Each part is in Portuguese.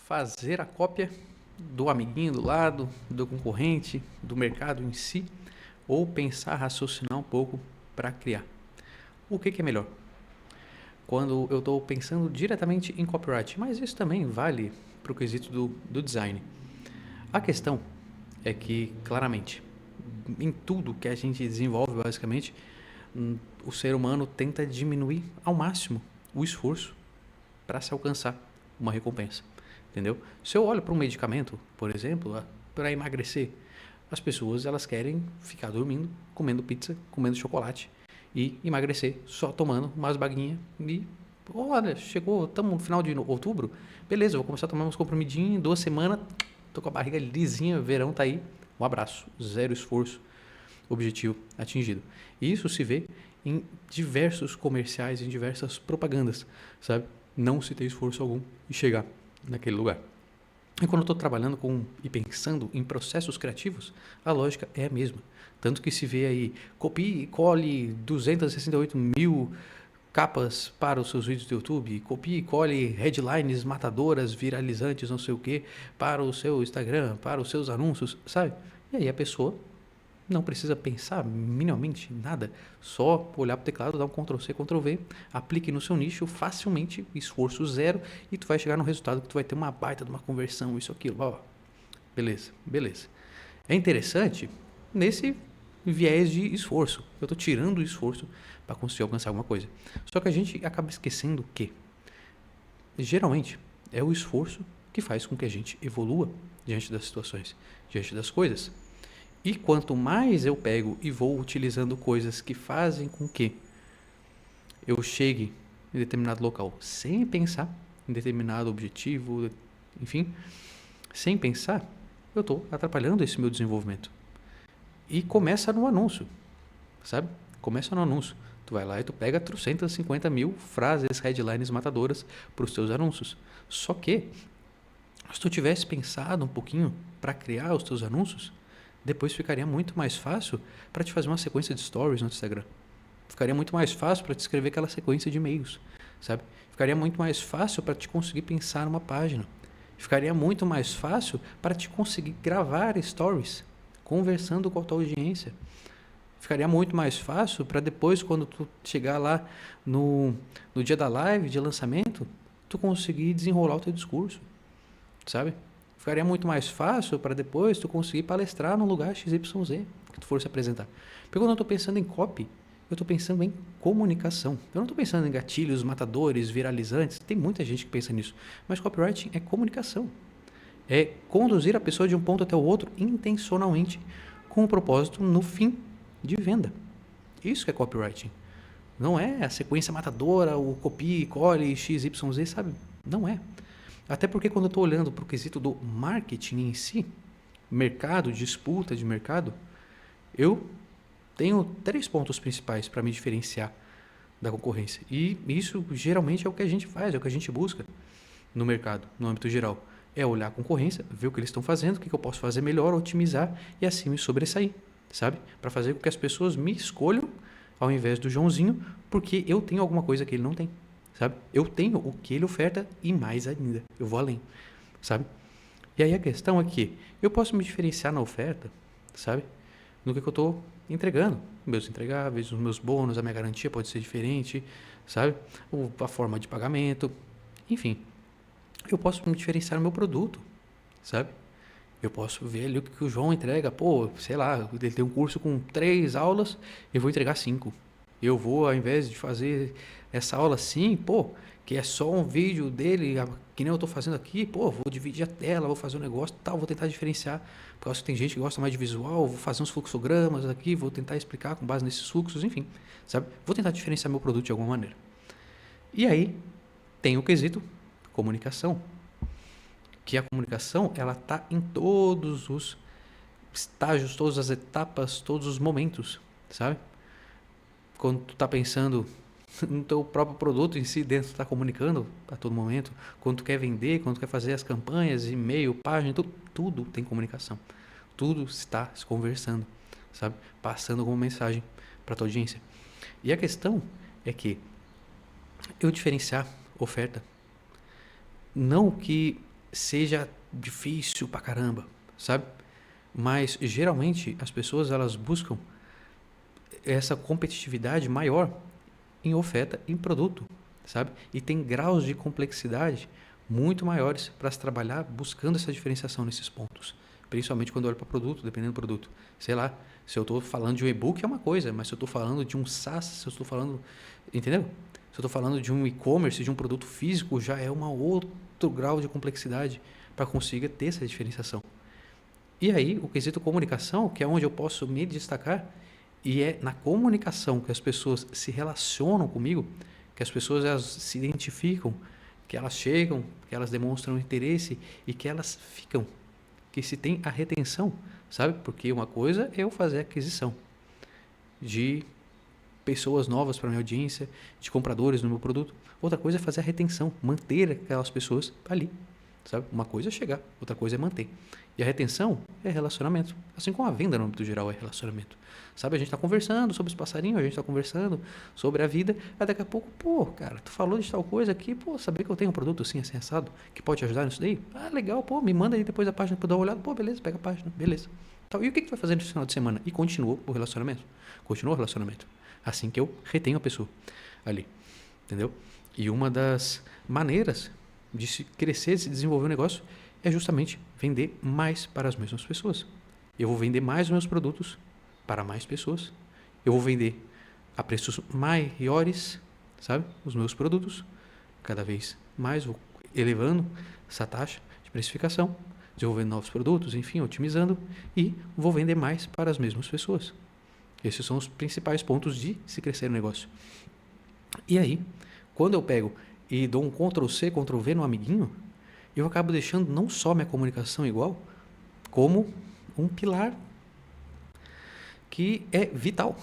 fazer a cópia do amiguinho do lado, do concorrente, do mercado em si, ou pensar, raciocinar um pouco para criar. O que é melhor? Quando eu estou pensando diretamente em copyright, mas isso também vale para o quesito do design. A questão é que, claramente, em tudo que a gente desenvolve, basicamente, o ser humano tenta diminuir ao máximo o esforço para se alcançar uma recompensa, entendeu? Se eu olho para um medicamento, por exemplo, para emagrecer, as pessoas elas querem ficar dormindo, comendo pizza, comendo chocolate e emagrecer só tomando umas baguinhas e olha, chegou, estamos no final de outubro, beleza, vou começar a tomar uns comprimidinhos, em 2 semanas, tô com a barriga lisinha, verão tá aí, um abraço, zero esforço, objetivo atingido. E isso se vê em diversos comerciais, em diversas propagandas, sabe? Não se ter esforço algum em chegar naquele lugar. E quando eu estou trabalhando e pensando em processos criativos, a lógica é a mesma. Tanto que se vê aí, copie e cole 268 mil capas para os seus vídeos do YouTube, copie e cole headlines matadoras, viralizantes, não sei o que, para o seu Instagram, para os seus anúncios, sabe? E aí a pessoa não precisa pensar minimamente nada, só olhar para o teclado, dar um Ctrl+C, Ctrl+V, aplique no seu nicho facilmente, esforço zero, e tu vai chegar no resultado que tu vai ter uma baita de uma conversão, isso, aquilo, ó. Beleza, beleza. É interessante nesse viés de esforço. Eu estou tirando o esforço para conseguir alcançar alguma coisa. Só que a gente acaba esquecendo que, geralmente, é o esforço que faz com que a gente evolua diante das situações, diante das coisas. E quanto mais eu pego e vou utilizando coisas que fazem com que eu chegue em determinado local sem pensar em determinado objetivo, enfim, sem pensar, eu estou atrapalhando esse meu desenvolvimento. E começa no anúncio, sabe? Começa no anúncio. Tu vai lá e tu pega 350 mil frases, headlines matadoras para os teus anúncios. Só que, se tu tivesse pensado um pouquinho para criar os teus anúncios, depois ficaria muito mais fácil para te fazer uma sequência de stories no Instagram. Ficaria muito mais fácil para te escrever aquela sequência de e-mails, sabe? Ficaria muito mais fácil para te conseguir pensar numa página. Ficaria muito mais fácil para te conseguir gravar stories, conversando com a tua audiência. Ficaria muito mais fácil para depois, quando tu chegar lá no dia da live, de lançamento, tu conseguir desenrolar o teu discurso, sabe? Ficaria muito mais fácil para depois tu conseguir palestrar num lugar XYZ que tu for se apresentar. Porque quando eu estou pensando em copy, eu estou pensando em comunicação. Eu não estou pensando em gatilhos, matadores, viralizantes. Tem muita gente que pensa nisso. Mas copywriting é comunicação. É conduzir a pessoa de um ponto até o outro intencionalmente com o propósito, no fim, de venda. Isso que é copywriting. Não é a sequência matadora, o copie, cole, XYZ, sabe? Não é. Até porque quando eu estou olhando para o quesito do marketing em si, mercado, disputa de mercado, eu tenho 3 pontos principais para me diferenciar da concorrência. E isso geralmente é o que a gente faz, é o que a gente busca no mercado, no âmbito geral. É olhar a concorrência, ver o que eles estão fazendo, o que eu posso fazer melhor, otimizar e assim me sobressair, sabe? Para fazer com que as pessoas me escolham ao invés do Joãozinho, porque eu tenho alguma coisa que ele não tem. Sabe? Eu tenho o que ele oferta e mais ainda. Eu vou além, sabe? E aí a questão é que eu posso me diferenciar na oferta, sabe? No que eu estou entregando. Meus entregáveis, os meus bônus, a minha garantia pode ser diferente, sabe? A forma de pagamento, enfim. Eu posso me diferenciar no meu produto, sabe? Eu posso ver ali o que o João entrega. Pô, sei lá, ele tem um curso com 3 aulas, eu vou entregar 5. Eu vou, ao invés de fazer essa aula assim, pô, que é só um vídeo dele, que nem eu tô fazendo aqui, pô, vou dividir a tela, vou fazer um negócio tal, vou tentar diferenciar. Por causa que tem gente que gosta mais de visual, vou fazer uns fluxogramas aqui, vou tentar explicar com base nesses fluxos, enfim, sabe? Vou tentar diferenciar meu produto de alguma maneira. E aí, tem o quesito comunicação. Que a comunicação, ela tá em todos os estágios, todas as etapas, todos os momentos, sabe? Quando tu tá pensando no teu próprio produto em si, dentro tu tá comunicando a todo momento, quando tu quer vender, quando tu quer fazer as campanhas, e-mail, página, tudo tem comunicação. Tudo está se conversando, sabe? Passando alguma mensagem para tua audiência. E a questão é que eu diferenciar oferta, não que seja difícil pra caramba, sabe? Mas geralmente as pessoas elas buscam essa competitividade maior em oferta, em produto, sabe? E tem graus de complexidade muito maiores para se trabalhar buscando essa diferenciação nesses pontos. Principalmente quando eu olho para produto, dependendo do produto. Sei lá, se eu estou falando de um e-book é uma coisa, mas se eu estou falando de um SaaS, se eu estou falando, entendeu? Se eu estou falando de um e-commerce, de um produto físico, já é um outro grau de complexidade para conseguir ter essa diferenciação. E aí, o quesito comunicação, que é onde eu posso me destacar, e é na comunicação que as pessoas se relacionam comigo, que as pessoas elas se identificam, que elas chegam, que elas demonstram interesse e que elas ficam, que se tem a retenção, sabe? Porque uma coisa é eu fazer a aquisição de pessoas novas para minha audiência, de compradores no meu produto. Outra coisa é fazer a retenção, manter aquelas pessoas ali, sabe? Uma coisa é chegar, outra coisa é manter. E a retenção é relacionamento. Assim como a venda no âmbito geral é relacionamento. Sabe, a gente está conversando sobre os passarinhos, a gente está conversando sobre a vida, aí daqui a pouco, pô, cara, tu falou de tal coisa aqui, pô, saber que eu tenho um produto assim, assim, assado, que pode te ajudar nisso daí? Ah, legal, pô, me manda aí depois a página para eu dar uma olhada, pô, beleza, pega a página, beleza. Então, e o que tu vai fazer nesse final de semana? E continua o relacionamento. Continua o relacionamento. Assim que eu retenho a pessoa ali, entendeu? E uma das maneiras de se crescer, de se desenvolver um negócio é justamente vender mais para as mesmas pessoas. Eu vou vender mais os meus produtos para mais pessoas. Eu vou vender a preços maiores, sabe? Os meus produtos. Cada vez mais vou elevando essa taxa de precificação, desenvolvendo novos produtos, enfim, otimizando e vou vender mais para as mesmas pessoas. Esses são os principais pontos de se crescer o negócio. E aí, quando eu pego e dou um Ctrl+C, Ctrl+V no amiguinho, eu acabo deixando não só minha comunicação igual, como um pilar que é vital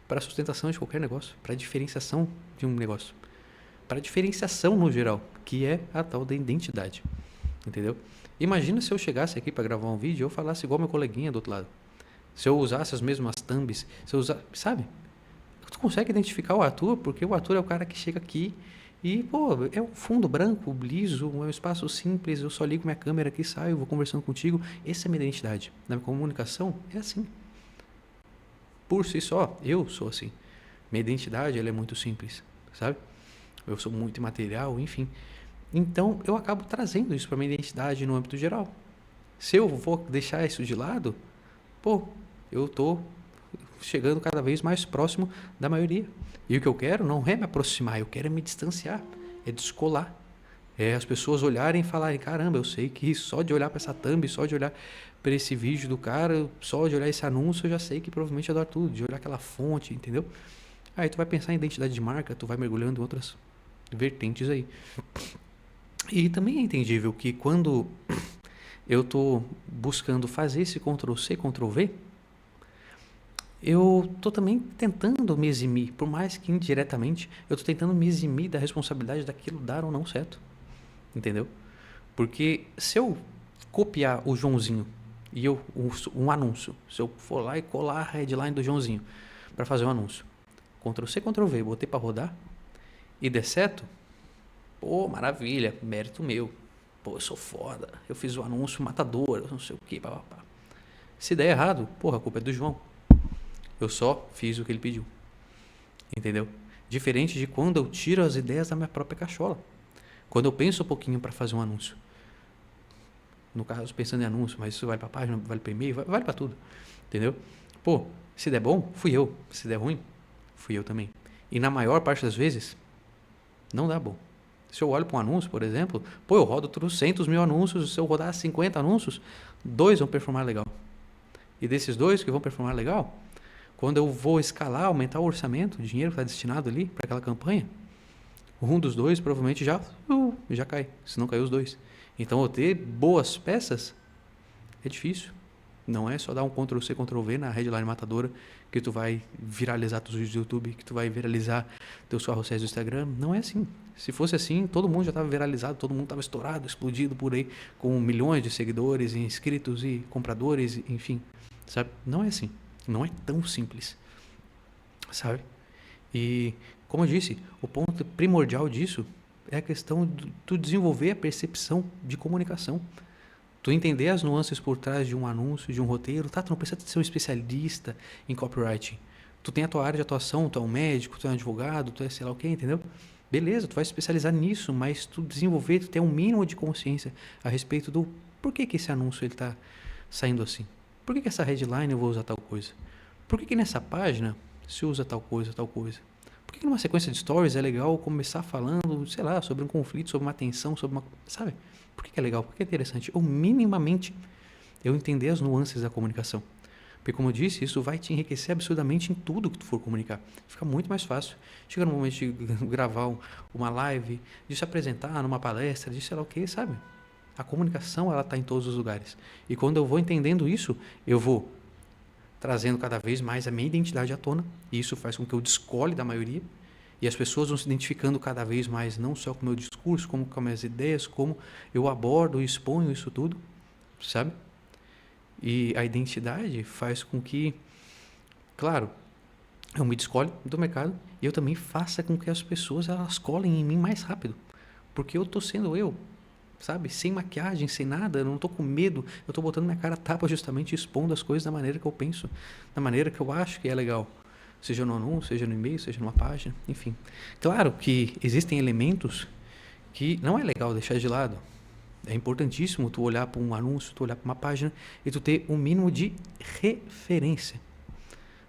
para a sustentação de qualquer negócio, para a diferenciação de um negócio, para a diferenciação no geral, que é a tal da identidade, entendeu? Imagina se eu chegasse aqui para gravar um vídeo e eu falasse igual meu coleguinha do outro lado. Se eu usasse as mesmas thumbs, se eu usar, sabe? Tu consegue identificar o Arthur, porque o Arthur é o cara que chega aqui e, pô, é um fundo branco, liso, é um espaço simples, eu só ligo minha câmera aqui, saio, vou conversando contigo. Essa é a minha identidade. Na minha comunicação é assim. Por si só, eu sou assim. Minha identidade, ela é muito simples, sabe? Eu sou muito imaterial, enfim. Então, eu acabo trazendo isso para minha identidade no âmbito geral. Se eu vou deixar isso de lado, pô, eu tô chegando cada vez mais próximo da maioria. E o que eu quero não é me aproximar, eu quero é me distanciar, é descolar. É as pessoas olharem e falarem, caramba, eu sei que só de olhar para essa thumb, só de olhar para esse vídeo do cara, só de olhar esse anúncio, eu já sei que provavelmente é do Arthur, de olhar aquela fonte, entendeu? Aí tu vai pensar em identidade de marca, tu vai mergulhando em outras vertentes aí. E também é entendível que quando eu estou buscando fazer esse Ctrl+C, Ctrl+V, eu estou também tentando me eximir, por mais que indiretamente, eu estou tentando me eximir da responsabilidade daquilo dar ou não certo. Entendeu? Porque se eu copiar o Joãozinho e um anúncio, se eu for lá e colar a headline do Joãozinho para fazer um anúncio, Ctrl+C, Ctrl+V, botei para rodar e der certo, pô, maravilha, mérito meu. Pô, eu sou foda, eu fiz o anúncio matador, eu não sei o que, papapá. Se der errado, porra, a culpa é do João. Eu só fiz o que ele pediu. Entendeu? Diferente de quando eu tiro as ideias da minha própria cachola. Quando eu penso um pouquinho para fazer um anúncio. No caso, pensando em anúncio, mas isso vale para página, vale para e-mail, vale para tudo. Entendeu? Pô, se der bom, fui eu. Se der ruim, fui eu também. E na maior parte das vezes, não dá bom. Se eu olho para um anúncio, por exemplo, pô, eu rodo 300 mil anúncios, se eu rodar 50 anúncios, 2 vão performar legal. E desses 2 que vão performar legal, quando eu vou escalar, aumentar o orçamento, o dinheiro que está destinado ali para aquela campanha, um dos 2 provavelmente já cai, se não caiu os 2. Então, eu ter boas peças é difícil. Não é só dar um Ctrl+C, Ctrl+V na headline matadora que tu vai viralizar teus vídeos do YouTube, que tu vai viralizar teus carrosséis do Instagram. Não é assim. Se fosse assim, todo mundo já estava viralizado, todo mundo estava estourado, explodido por aí, com milhões de seguidores, e inscritos e compradores, enfim. Sabe? Não é assim. Não é tão simples. Sabe? E, como eu disse, o ponto primordial disso É a questão de tu desenvolver a percepção de comunicação. Tu entender as nuances por trás de um anúncio, de um roteiro, tá? Tu não precisa ser um especialista em copywriting. Tu tem a tua área de atuação, tu é um médico, tu é um advogado, tu é sei lá o quê, entendeu? Beleza, tu vai se especializar nisso, mas tu desenvolver, tu ter um mínimo de consciência a respeito do por que que esse anúncio ele tá saindo assim. Por que que essa headline eu vou usar tal coisa? Por que que nessa página se usa tal coisa, tal coisa? Por que que numa sequência de stories é legal começar falando, sei lá, sobre um conflito, sobre uma tensão, sobre uma... Sabe? Por que que é legal? Por que é interessante? Ou minimamente eu entender as nuances da comunicação. Porque, como eu disse, isso vai te enriquecer absurdamente em tudo que tu for comunicar. Fica muito mais fácil. Chega no momento de gravar uma live, de se apresentar numa palestra, de sei lá o que, sabe? A comunicação, ela está em todos os lugares. E quando eu vou entendendo isso, eu vou trazendo cada vez mais a minha identidade à tona. E isso faz com que eu descole da maioria. E as pessoas vão se identificando cada vez mais, não só com o meu discurso, como com as minhas ideias, como eu abordo e exponho isso tudo, sabe? E a identidade faz com que, claro, eu me descole do mercado e eu também faça com que as pessoas elas colhem em mim mais rápido. Porque eu estou sendo eu, sabe? Sem maquiagem, sem nada, eu não estou com medo, eu estou botando minha cara a tapa justamente expondo as coisas da maneira que eu penso, da maneira que eu acho que é legal. Seja no anúncio, seja no e-mail, seja numa página, enfim. Claro que existem elementos que não é legal deixar de lado. É importantíssimo tu olhar para um anúncio, tu olhar para uma página e tu ter um mínimo de referência,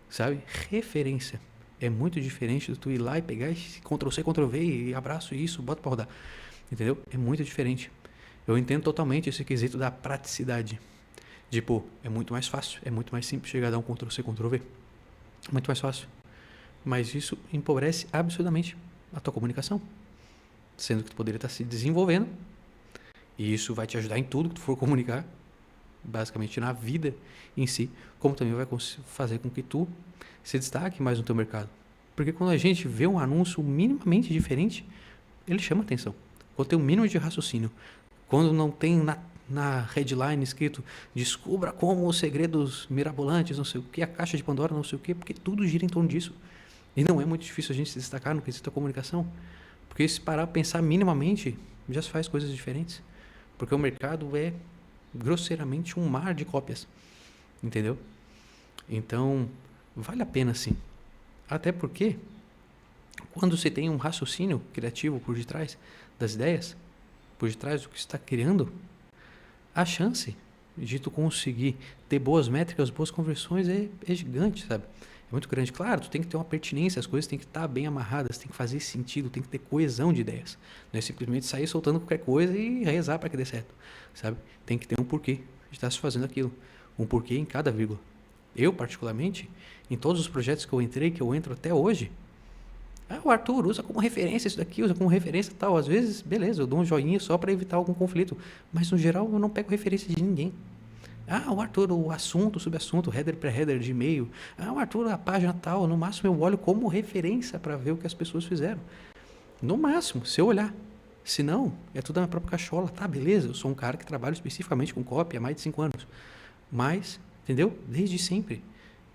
sabe? Referência. É muito diferente de tu ir lá e pegar Ctrl+C, Ctrl+V e abraço isso, bota para rodar. Entendeu? É muito diferente. Eu entendo totalmente esse quesito da praticidade. Tipo, é muito mais fácil, é muito mais simples chegar a dar um Ctrl+C, Ctrl+V. Muito mais fácil. Mas isso empobrece absurdamente a tua comunicação. Sendo que tu poderia estar se desenvolvendo. E isso vai te ajudar em tudo que tu for comunicar. Basicamente na vida em si. Como também vai fazer com que tu se destaque mais no teu mercado. Porque quando a gente vê um anúncio minimamente diferente, ele chama atenção. Quando tem um mínimo de raciocínio. Quando não tem na headline escrito descubra como os segredos mirabolantes, não sei o que, a caixa de Pandora, não sei o que, porque tudo gira em torno disso. E não é muito difícil a gente se destacar no quesito da comunicação. Porque se parar a pensar minimamente, já se faz coisas diferentes. Porque o mercado é grosseiramente um mar de cópias. Entendeu? Então, vale a pena sim. Até porque, quando você tem um raciocínio criativo por detrás das ideias, por detrás do que você está criando, a chance de tu conseguir ter boas métricas, boas conversões é gigante, sabe? É muito grande. Claro, tu tem que ter uma pertinência, as coisas têm que estar bem amarradas, tem que fazer sentido, tem que ter coesão de ideias. Não é simplesmente sair soltando qualquer coisa e rezar para que dê certo, sabe? Tem que ter um porquê de estar se fazendo aquilo. Um porquê em cada vírgula. Eu, particularmente, em todos os projetos que eu entrei, que eu entro até hoje, o Arthur usa como referência isso daqui, usa como referência tal. Às vezes, beleza, eu dou um joinha só para evitar algum conflito. Mas, no geral, eu não pego referência de ninguém. O Arthur, o assunto, o subassunto, header pré-header de e-mail. O Arthur, a página tal. No máximo, eu olho como referência para ver o que as pessoas fizeram. No máximo, se eu olhar. Se não, é tudo na minha própria cachola. Tá, beleza, eu sou um cara que trabalha especificamente com copy há mais de 5 anos. Mas, entendeu? Desde sempre.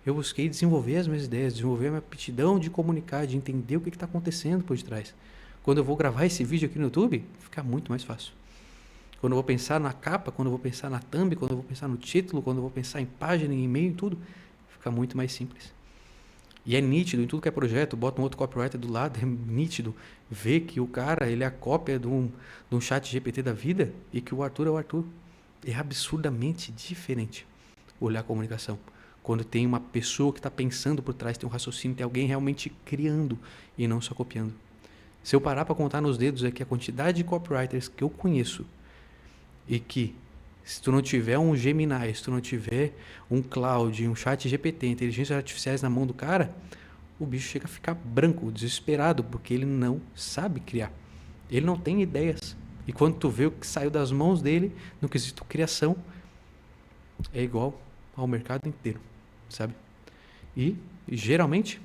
Eu busquei desenvolver as minhas ideias, desenvolver a minha aptidão de comunicar, de entender o que está acontecendo por detrás. Quando eu vou gravar esse vídeo aqui no YouTube, fica muito mais fácil. Quando eu vou pensar na capa, quando eu vou pensar na thumb, quando eu vou pensar no título, quando eu vou pensar em página, em e-mail, tudo, fica muito mais simples. E é nítido, em tudo que é projeto, bota um outro copywriter do lado, é nítido ver que o cara, ele é a cópia de um chat GPT da vida e que o Arthur é o Arthur. É absurdamente diferente olhar a comunicação. Quando tem uma pessoa que está pensando por trás, tem um raciocínio, tem alguém realmente criando e não só copiando. Se eu parar para contar nos dedos aqui a quantidade de copywriters que eu conheço e que, se tu não tiver um Gemini, se tu não tiver um Claude, um chat GPT, inteligências artificiais na mão do cara, o bicho chega a ficar branco, desesperado, porque ele não sabe criar. Ele não tem ideias. E quando tu vê o que saiu das mãos dele, no quesito criação, é igual ao mercado inteiro, sabe? E, geralmente,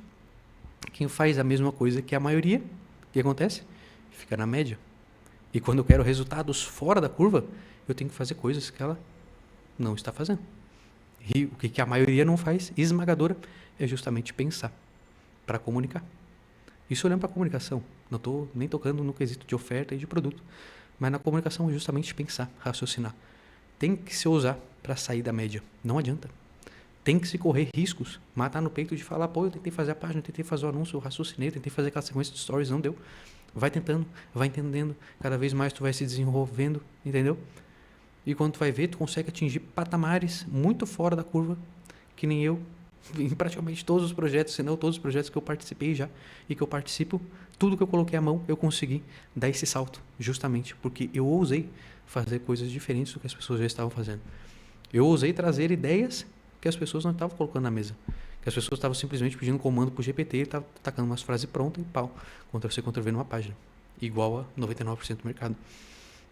quem faz a mesma coisa que a maioria, o que acontece? Fica na média. E quando eu quero resultados fora da curva, eu tenho que fazer coisas que ela não está fazendo. E o que a maioria não faz, esmagadora, é justamente pensar para comunicar. Isso olhando para a comunicação. Não estou nem tocando no quesito de oferta e de produto. Mas na comunicação, justamente pensar, raciocinar. Tem que se ousar para sair da média. Não adianta. Tem que se correr riscos. Matar no peito de falar, pô, eu tentei fazer a página, eu tentei fazer o anúncio, eu raciocinei, tentei fazer aquela sequência de stories, não deu. Vai tentando, vai entendendo. Cada vez mais tu vai se desenvolvendo, entendeu? E quando tu vai ver, tu consegue atingir patamares muito fora da curva, que nem eu, em praticamente todos os projetos, se não todos os projetos que eu participei já e que eu participo, tudo que eu coloquei à mão, eu consegui dar esse salto, justamente porque eu ousei fazer coisas diferentes do que as pessoas já estavam fazendo. Eu ousei trazer ideias que as pessoas não estavam colocando na mesa. Que as pessoas estavam simplesmente pedindo comando pro GPT e estavam tacando umas frases prontas e pau. Ctrl-C, Ctrl-V numa página. Igual a 99% do mercado.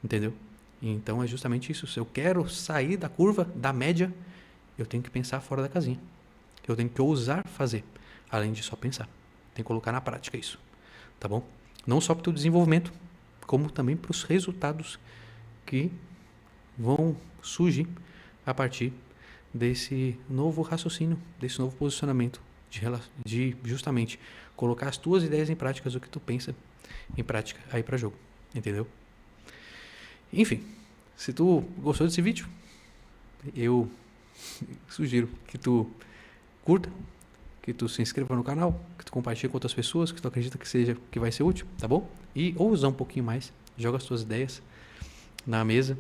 Entendeu? Então é justamente isso. Se eu quero sair da curva, da média, eu tenho que pensar fora da casinha. Eu tenho que ousar fazer, além de só pensar. Tem que colocar na prática isso. Tá bom? Não só para o teu desenvolvimento, como também para os resultados que vão surgir a partir desse novo raciocínio, desse novo posicionamento, de justamente colocar as tuas ideias em prática, o que tu pensa em prática aí para jogo. Entendeu? Enfim, se tu gostou desse vídeo, eu sugiro que tu curta, que tu se inscreva no canal, que tu compartilhe com outras pessoas que tu acredita que vai ser útil, tá bom? E ousa um pouquinho mais, joga as tuas ideias na mesa,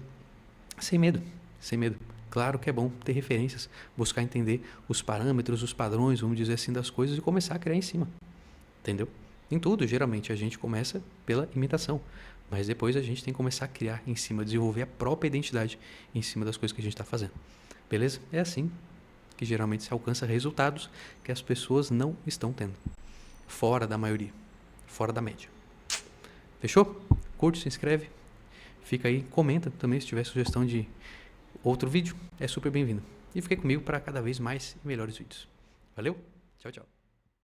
sem medo, sem medo. Claro que é bom ter referências, buscar entender os parâmetros, os padrões, vamos dizer assim, das coisas e começar a criar em cima, entendeu? Em tudo, geralmente, a gente começa pela imitação, mas depois a gente tem que começar a criar em cima, desenvolver a própria identidade em cima das coisas que a gente está fazendo, beleza? É assim que geralmente se alcança resultados que as pessoas não estão tendo, fora da maioria, fora da média. Fechou? Curte, se inscreve, fica aí, comenta também se tiver sugestão de outro vídeo, é super bem-vindo. E fique comigo para cada vez mais e melhores vídeos. Valeu? Tchau, tchau.